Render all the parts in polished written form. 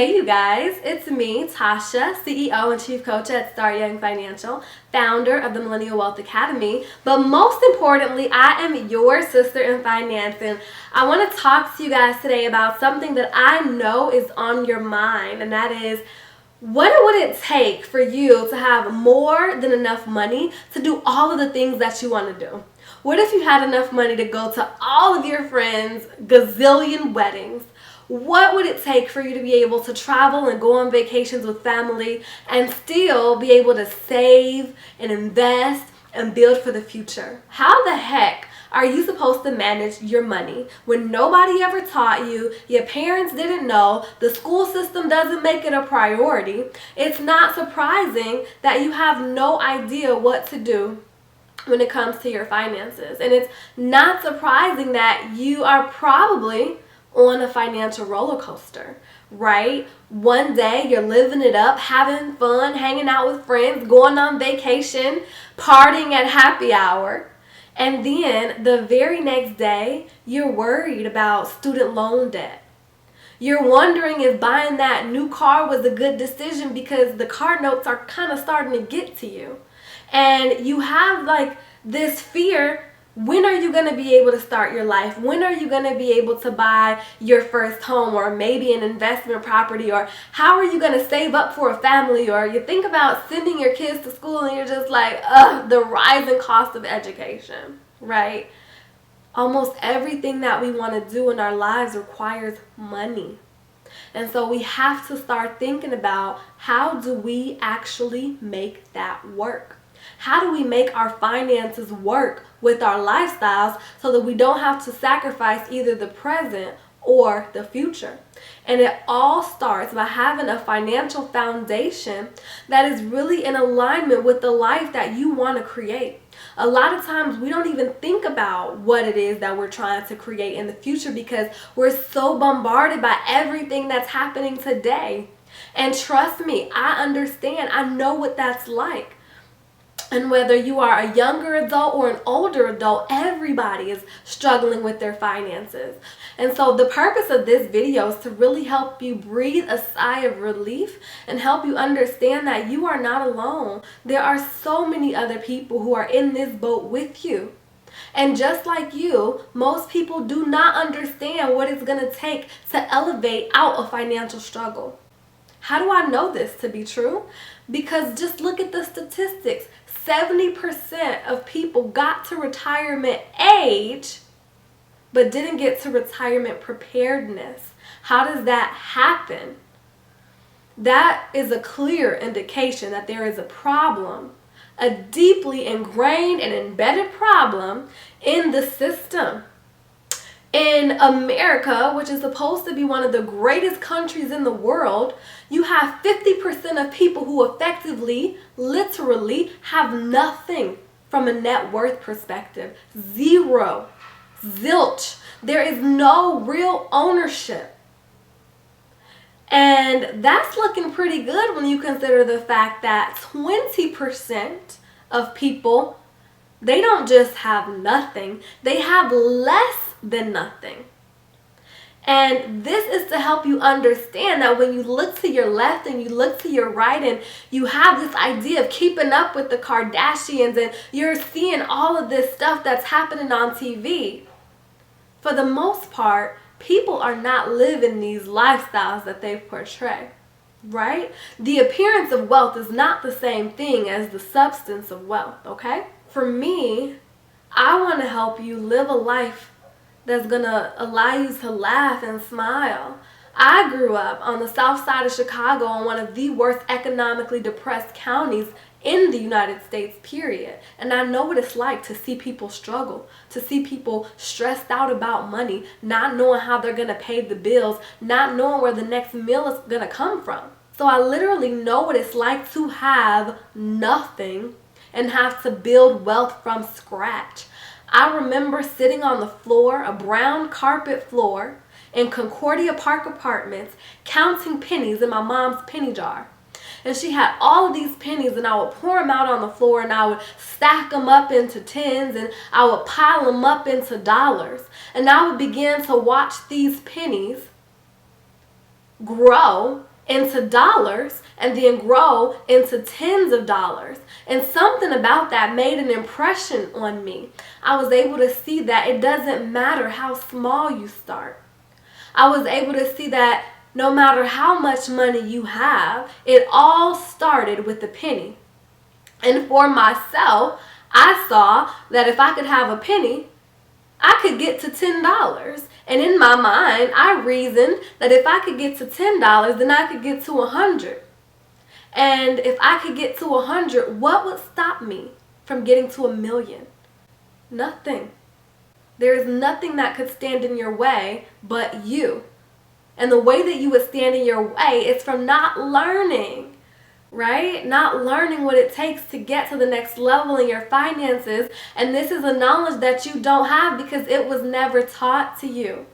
Hey you guys, it's me, Tasha, CEO and Chief Coach at Start Young Financial, founder of the Millennial Wealth Academy, but most importantly, I am your sister in finance, and I want to talk to you guys today about something that I know is on your mind, and that is, what would it take for you to have more than enough money to do all of the things that you want to do? What if you had enough money to go to all of your friends' gazillion weddings? What would it take for you to be able to travel and go on vacations with family and still be able to save and invest and build for the future? How the heck are you supposed to manage your money when nobody ever taught you, your parents didn't know, the school system doesn't make it a priority? It's not surprising that you have no idea what to do when it comes to your finances. And it's not surprising that you are probably on a financial roller coaster, right? One day you're living it up, having fun, hanging out with friends, going on vacation, partying at happy hour. And then the very next day, you're worried about student loan debt. You're wondering if buying that new car was a good decision because the car notes are kind of starting to get to you. And you have like this fear. When are you going to be able to start your life? When are you going to be able to buy your first home or maybe an investment property? Or how are you going to save up for a family? Or you think about sending your kids to school and you're just like, the rising cost of education, right? Almost everything that we want to do in our lives requires money. And so we have to start thinking about, how do we actually make that work? How do we make our finances work with our lifestyles so that we don't have to sacrifice either the present or the future? And it all starts by having a financial foundation that is really in alignment with the life that you want to create. A lot of times we don't even think about what it is that we're trying to create in the future because we're so bombarded by everything that's happening today. And trust me, I understand. I know what that's like. And whether you are a younger adult or an older adult, everybody is struggling with their finances. And so the purpose of this video is to really help you breathe a sigh of relief and help you understand that you are not alone. There are so many other people who are in this boat with you. And just like you, most people do not understand what it's going to take to elevate out of financial struggle. How do I know this to be true? Because just look at the statistics. 70% of people got to retirement age but didn't get to retirement preparedness. How does that happen? That is a clear indication that there is a problem, a deeply ingrained and embedded problem in the system. In America, which is supposed to be one of the greatest countries in the world, you have 50% of people who effectively, literally, have nothing from a net worth perspective. Zero. Zilch. There is no real ownership. And that's looking pretty good when you consider the fact that 20% of people, they don't just have nothing, they have less than nothing. And this is to help you understand that when you look to your left and you look to your right and you have this idea of keeping up with the Kardashians and you're seeing all of this stuff that's happening on TV, for the most part, people are not living these lifestyles that they portray, right? The appearance of wealth is not the same thing as the substance of wealth, okay? For me, I want to help you live a life that's going to allow you to laugh and smile. I grew up on the south side of Chicago in one of the worst economically depressed counties in the United States, period. And I know what it's like to see people struggle, to see people stressed out about money, not knowing how they're going to pay the bills, not knowing where the next meal is going to come from. So I literally know what it's like to have nothing and have to build wealth from scratch. I remember sitting on the floor, a brown carpet floor, in Concordia Park Apartments, counting pennies in my mom's penny jar. And she had all of these pennies, and I would pour them out on the floor, and I would stack them up into tens, and I would pile them up into dollars. And I would begin to watch these pennies grow into dollars and then grow into tens of dollars. And something about that made an impression on me. I was able to see that it doesn't matter how small you start. I was able to see that no matter how much money you have, it all started with a penny. And for myself, I saw that if I could have a penny, I could get to $10. And in my mind, I reasoned that if I could get to $10, then I could get to 100. And if I could get to 100, what would stop me from getting to 1,000,000? Nothing. There is nothing that could stand in your way but you. And the way that you would stand in your way is from not learning, right? Not learning what it takes to get to the next level in your finances. And this is a knowledge that you don't have because it was never taught to you.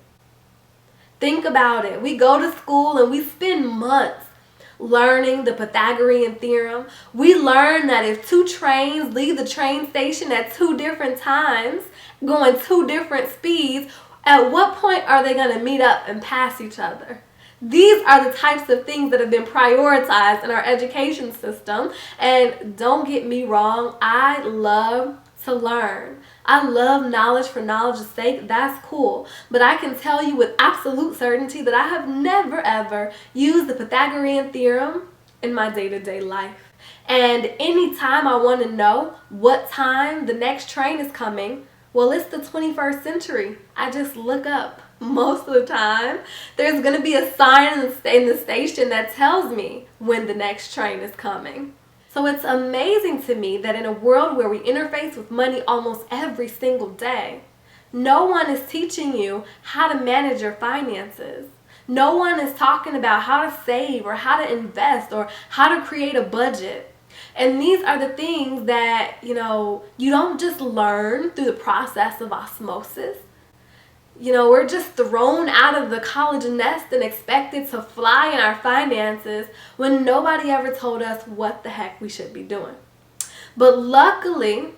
Think about it. We go to school and we spend months learning the Pythagorean theorem. We learn that if two trains leave the train station at two different times, going two different speeds, at what point are they going to meet up and pass each other? These are the types of things that have been prioritized in our education system. And don't get me wrong, I love to learn. I love knowledge for knowledge's sake. That's cool. But I can tell you with absolute certainty that I have never ever used the Pythagorean theorem in my day-to-day life. And anytime I want to know what time the next train is coming, well, it's the 21st century. I just look up. Most of the time, there's going to be a sign in the station that tells me when the next train is coming. So it's amazing to me that in a world where we interface with money almost every single day, no one is teaching you how to manage your finances. No one is talking about how to save or how to invest or how to create a budget. And these are the things that, you don't just learn through the process of osmosis. We're just thrown out of the college nest and expected to fly in our finances when nobody ever told us what the heck we should be doing. But luckily,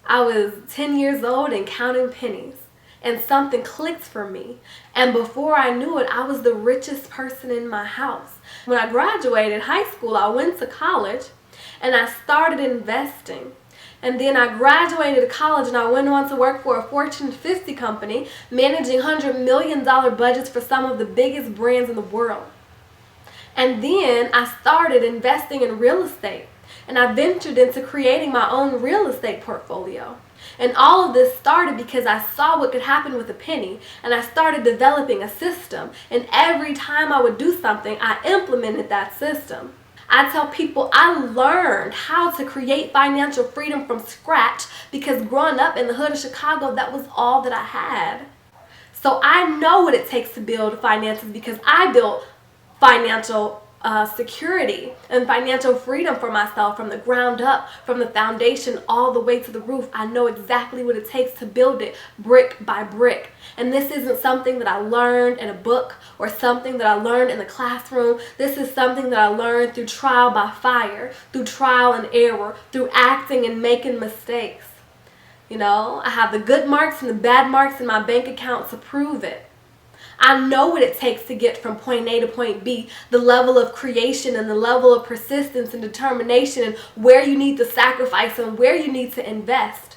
I was 10 years old and counting pennies, and something clicked for me. And before I knew it, I was the richest person in my house. When I graduated high school, I went to college and I started investing. And then I graduated college and I went on to work for a Fortune 50 company, managing $100 million budgets for some of the biggest brands in the world. And then I started investing in real estate, and I ventured into creating my own real estate portfolio. And all of this started because I saw what could happen with a penny, and I started developing a system. And every time I would do something, I implemented that system. I tell people I learned how to create financial freedom from scratch because growing up in the hood of Chicago, that was all that I had. So I know what it takes to build finances because I built financial security and financial freedom for myself from the ground up, from the foundation all the way to the roof. I know exactly what it takes to build it brick by brick. And this isn't something that I learned in a book or something that I learned in the classroom. This is something that I learned through trial by fire, through trial and error, through acting and making mistakes. I have the good marks and the bad marks in my bank account to prove it. I know what it takes to get from point A to point B, the level of creation and the level of persistence and determination and where you need to sacrifice and where you need to invest.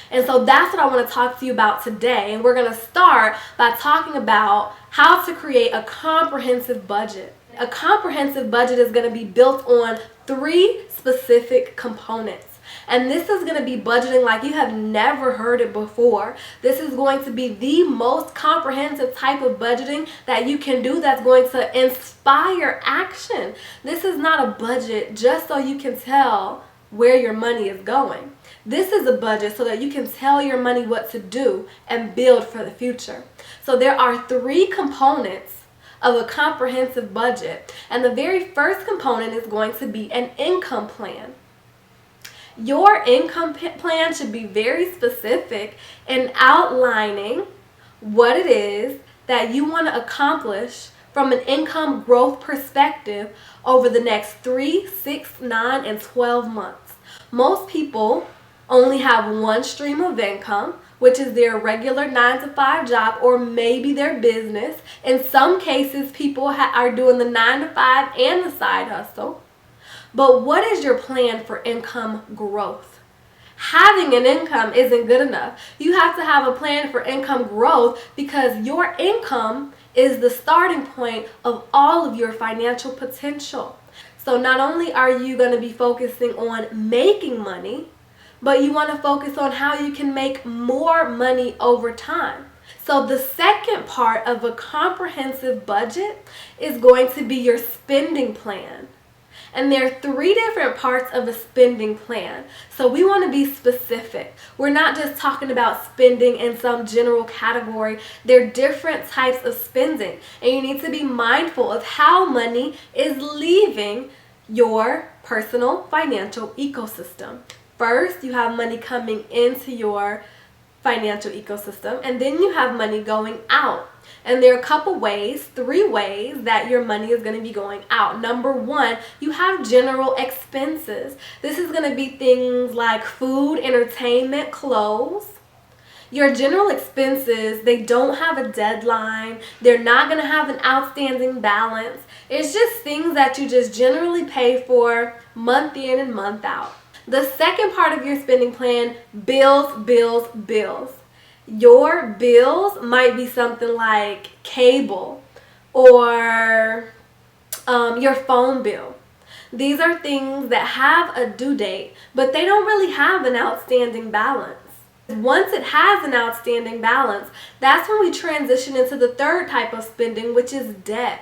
And so that's what I want to talk to you about today. And we're going to start by talking about how to create a comprehensive budget. A comprehensive budget is going to be built on 3 specific components. And this is going to be budgeting like you have never heard it before. This is going to be the most comprehensive type of budgeting that you can do that's going to inspire action. This is not a budget just so you can tell where your money is going. This is a budget so that you can tell your money what to do and build for the future. So there are 3 components of a comprehensive budget. And the very first component is going to be an income plan. Your income plan should be very specific in outlining what it is that you want to accomplish from an income growth perspective over the next 3, 6, 9, and 12 months. Most people only have one stream of income, which is their regular 9-to-5 job or maybe their business. In some cases, people are doing the 9-to-5 and the side hustle. But what is your plan for income growth? Having an income isn't good enough. You have to have a plan for income growth because your income is the starting point of all of your financial potential. So not only are you going to be focusing on making money, but you want to focus on how you can make more money over time. So the second part of a comprehensive budget is going to be your spending plan. And there are 3 different parts of a spending plan. So we want to be specific. We're not just talking about spending in some general category. There are different types of spending. And you need to be mindful of how money is leaving your personal financial ecosystem. First, you have money coming into your financial ecosystem, and then you have money going out. And there are a couple ways, 3 ways that your money is going to be going out. Number 1, you have general expenses. This is going to be things like food, entertainment, clothes. Your general expenses, they don't have a deadline. They're not going to have an outstanding balance. It's just things that you just generally pay for month in and month out. The second part of your spending plan, bills, bills, bills. Your bills might be something like cable or your phone bill. These are things that have a due date, but they don't really have an outstanding balance. Once it has an outstanding balance, that's when we transition into the third type of spending, which is debt.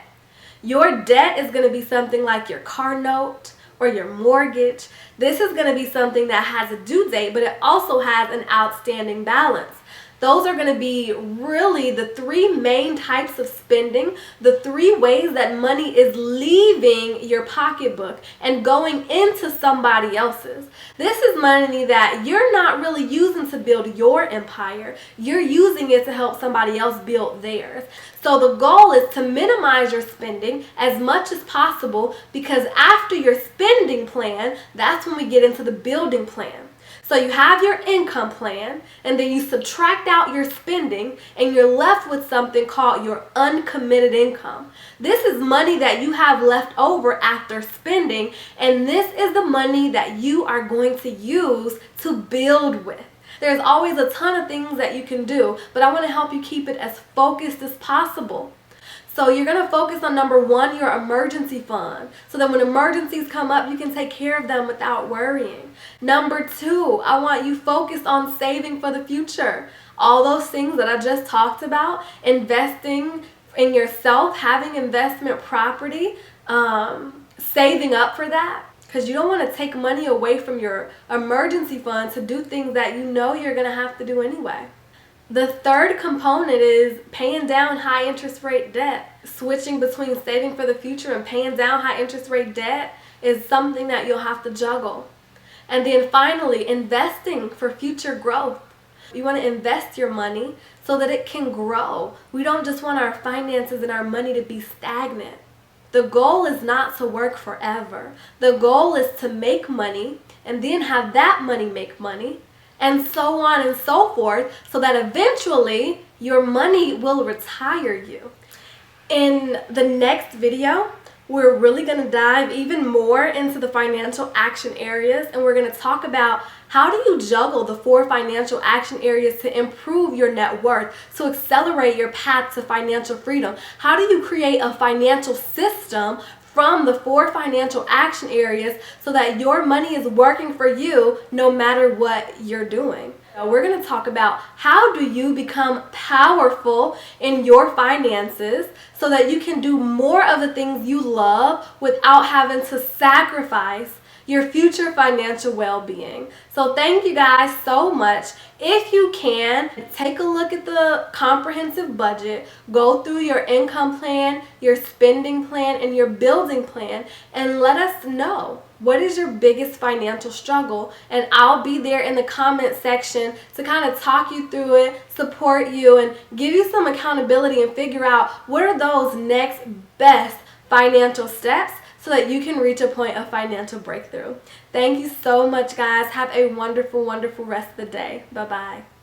Your debt is going to be something like your car note or your mortgage. This is going to be something that has a due date, but it also has an outstanding balance. Those are going to be really the 3 main types of spending, the 3 ways that money is leaving your pocketbook and going into somebody else's. This is money that you're not really using to build your empire. You're using it to help somebody else build theirs. So the goal is to minimize your spending as much as possible, because after your spending plan, that's when we get into the building plan. So you have your income plan, and then you subtract out your spending, and you're left with something called your uncommitted income. This is money that you have left over after spending, and this is the money that you are going to use to build with. There's always a ton of things that you can do, but I want to help you keep it as focused as possible. So you're going to focus on number 1, your emergency fund, so that when emergencies come up, you can take care of them without worrying. Number 2, I want you focused on saving for the future. All those things that I just talked about, investing in yourself, having investment property, saving up for that. Because you don't want to take money away from your emergency fund to do things that you know you're going to have to do anyway. The third component is paying down high interest rate debt. Switching between saving for the future and paying down high interest rate debt is something that you'll have to juggle. And then finally, investing for future growth. You want to invest your money so that it can grow. We don't just want our finances and our money to be stagnant. The goal is not to work forever. The goal is to make money and then have that money make money, and so on and so forth, so that eventually your money will retire you. In the next video, we're really going to dive even more into the financial action areas, and we're going to talk about how do you juggle the 4 financial action areas to improve your net worth, to accelerate your path to financial freedom. How do you create a financial system from the 4 financial action areas so that your money is working for you no matter what you're doing. We're going to talk about how do you become powerful in your finances so that you can do more of the things you love without having to sacrifice your future financial well-being. So thank you guys so much. If you can, take a look at the comprehensive budget, go through your income plan, your spending plan, and your building plan, and let us know what is your biggest financial struggle, and I'll be there in the comment section to kind of talk you through it, support you, and give you some accountability and figure out what are those next best financial steps so that you can reach a point of financial breakthrough. Thank you so much, guys. Have a wonderful, wonderful rest of the day. Bye-bye.